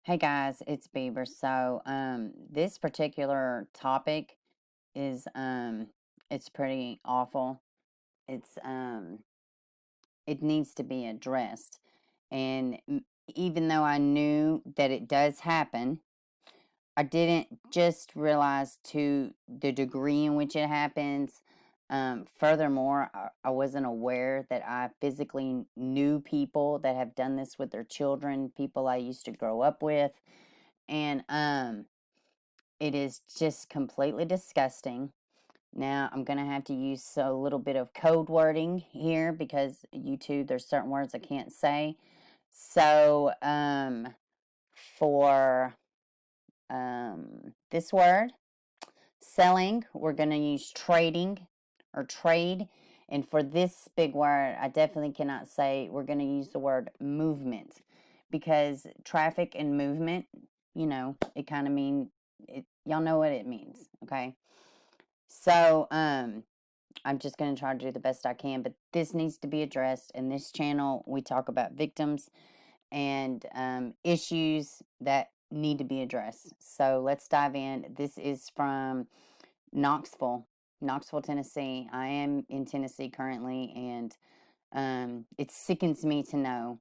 Hey guys, it's Bieber. So, this particular topic is, it's pretty awful. It's, it needs to be addressed. And even though I knew that it does happen, I didn't just realize to the degree in which it happens. Furthermore, I wasn't aware that I physically knew people that have done this with their children, people I used to grow up with. And it is just completely disgusting. Now, I'm going to have to use a little bit of code wording here because YouTube, there's certain words I can't say. So, for this word, selling, we're going to use trading or trade. And for this big word, I definitely cannot say we're going to use the word movement because traffic and movement, it kind of mean it. Y'all know what it means, okay? So, I'm just going to try to do the best I can, but this needs to be addressed. In this channel, we talk about victims and issues that need to be addressed. So let's dive in. This is from Knoxville, Tennessee. I am in Tennessee currently, and it sickens me to know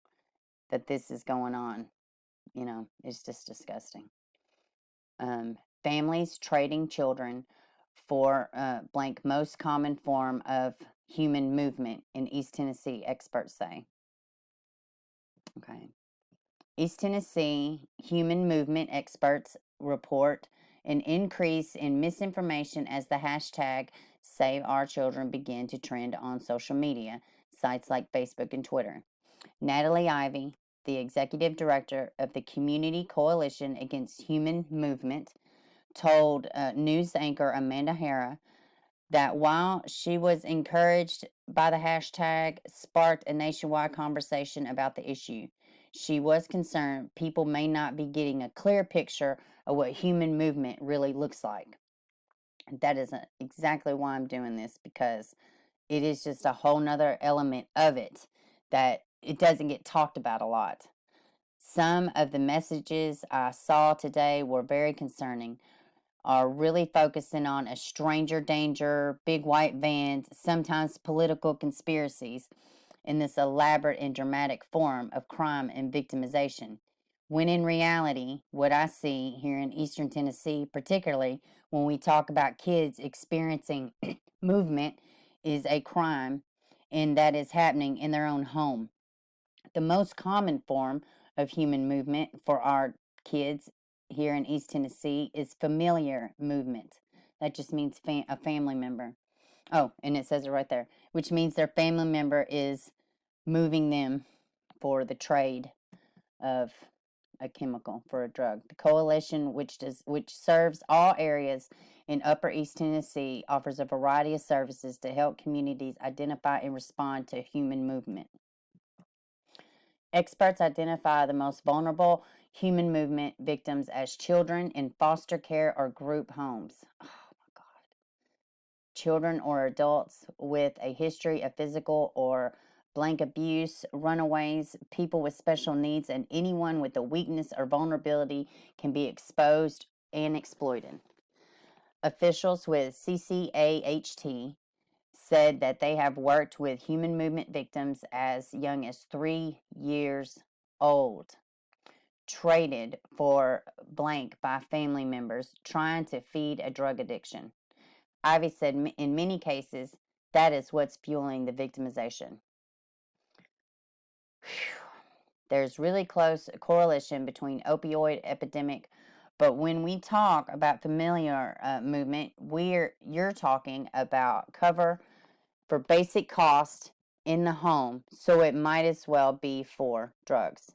that this is going on. It's just disgusting. Families trading children for blank most common form of human movement in East Tennessee, experts say. Okay. East Tennessee human movement experts report an increase in misinformation as the hashtag Save Our Children began to trend on social media, sites like Facebook and Twitter. Natalie Ivy, the executive director of the Community Coalition Against Human Movement, told news anchor Amanda Hara that while she was encouraged by the hashtag, sparked a nationwide conversation about the issue. She was concerned people may not be getting a clear picture of what human movement really looks like. That isn't exactly why I'm doing this, because it is just a whole nother element of it that it doesn't get talked about a lot. Some of the messages I saw today were very concerning, are really focusing on a stranger danger, big white vans, sometimes political conspiracies in this elaborate and dramatic form of crime and victimization. When in reality, what I see here in Eastern Tennessee, particularly when we talk about kids experiencing movement, is a crime, and that is happening in their own home. The most common form of human movement for our kids here in East Tennessee is familiar movement. That just means a family member. Oh, and it says it right there, which means their family member is moving them for the trade of a chemical for a drug. The coalition, which serves all areas in Upper East Tennessee, offers a variety of services to help communities identify and respond to human movement. Experts identify the most vulnerable human movement victims as children in foster care or group homes. Oh my God. Children or adults with a history of physical or blank abuse, runaways, people with special needs, and anyone with a weakness or vulnerability can be exposed and exploited. Officials with CCAHT said that they have worked with human movement victims as young as 3 years old, traded for blank by family members trying to feed a drug addiction. Ivy said in many cases, that is what's fueling the victimization. There's really close correlation between opioid epidemic, but when we talk about familiar movement, you're talking about cover for basic cost in the home, so it might as well be for drugs.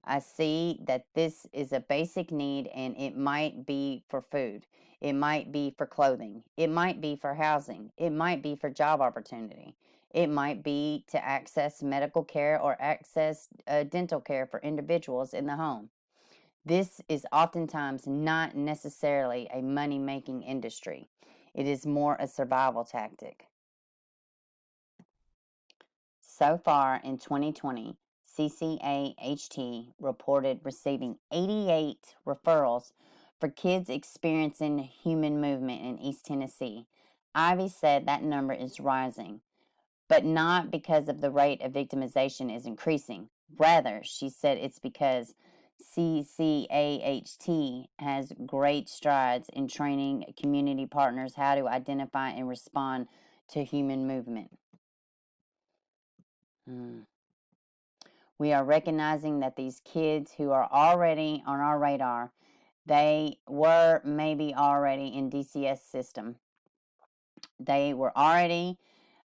I see that this is a basic need, and it might be for food. It might be for clothing. It might be for housing. It might be for job opportunity. It might be to access medical care or access dental care for individuals in the home. This is oftentimes not necessarily a money-making industry. It is more a survival tactic. So far in 2020, CCAHT reported receiving 88 referrals for kids experiencing human movement in East Tennessee. Ivy said that number is rising, but not because of the rate of victimization is increasing. Rather, she said it's because CCAHT has great strides in training community partners how to identify and respond to human movement. We are recognizing that these kids who are already on our radar, they were maybe already in DCS system. They were already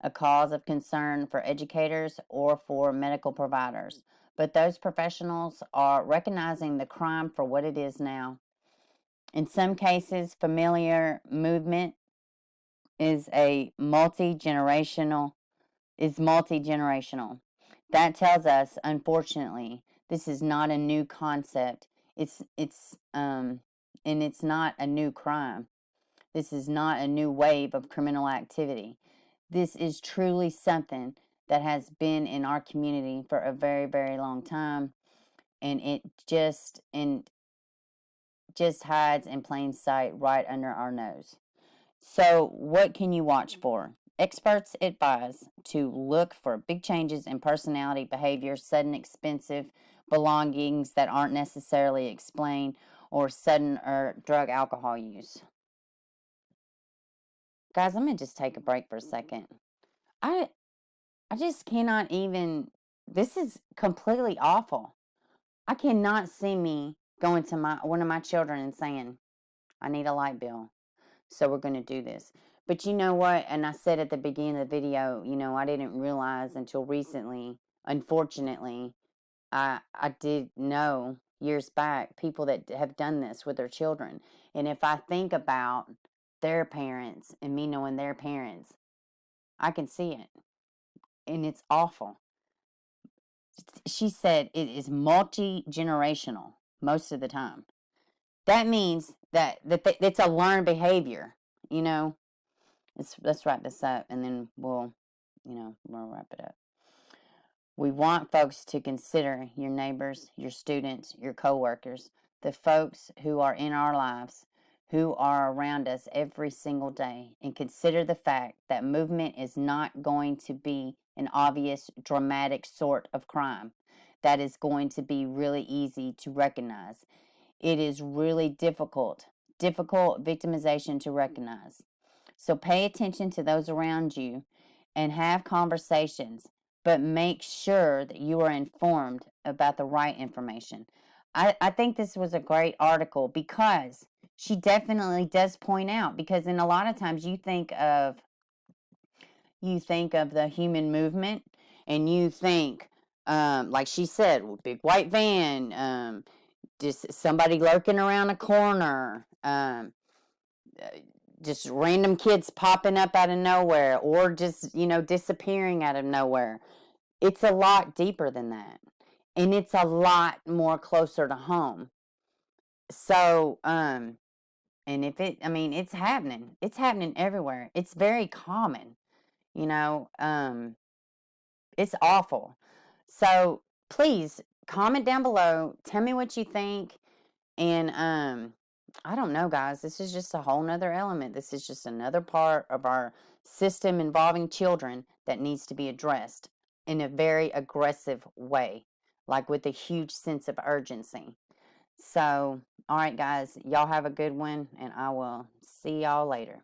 a cause of concern for educators or for medical providers. But those professionals are recognizing the crime for what it is now. In some cases, familiar movement is multi-generational. That tells us, unfortunately, this is not a new concept. And it's not a new crime. This is not a new wave of criminal activity. This is truly something that has been in our community for a very, very long time, and it just hides in plain sight right under our nose. So, what can you watch for? Experts advise to look for big changes in personality, behavior, sudden expensive belongings that aren't necessarily explained, or sudden or drug alcohol use. Guys, I'm going to just take a break for a second. I just cannot even, this is completely awful. I cannot see me going to one of my children and saying, I need a light bill, so we're going to do this. But you know what? And I said at the beginning of the video, I didn't realize until recently, unfortunately, I did know years back people that have done this with their children. And if I think about their parents and me knowing their parents, I can see it. And it's awful. She said it is multi-generational most of the time. That means that it's a learned behavior, Let's wrap this up, and then we'll wrap it up. We want folks to consider your neighbors, your students, your coworkers, the folks who are in our lives, who are around us every single day, and consider the fact that movement is not going to be an obvious, dramatic sort of crime that is going to be really easy to recognize. It is really difficult victimization to recognize. So pay attention to those around you and have conversations, but make sure that you are informed about the right information. I think this was a great article because she definitely does point out, because in a lot of times you think of the human movement and you think, like she said, big white van, just somebody lurking around a corner, just random kids popping up out of nowhere, or just, disappearing out of nowhere. It's a lot deeper than that. And it's a lot more closer to home. So, and it's happening. It's happening everywhere. It's very common, you know, it's awful. So please comment down below. Tell me what you think. And I don't know, guys. This is just a whole nother element. This is just another part of our system involving children that needs to be addressed in a very aggressive way, like with a huge sense of urgency. So, all right, guys, y'all have a good one, and I will see y'all later.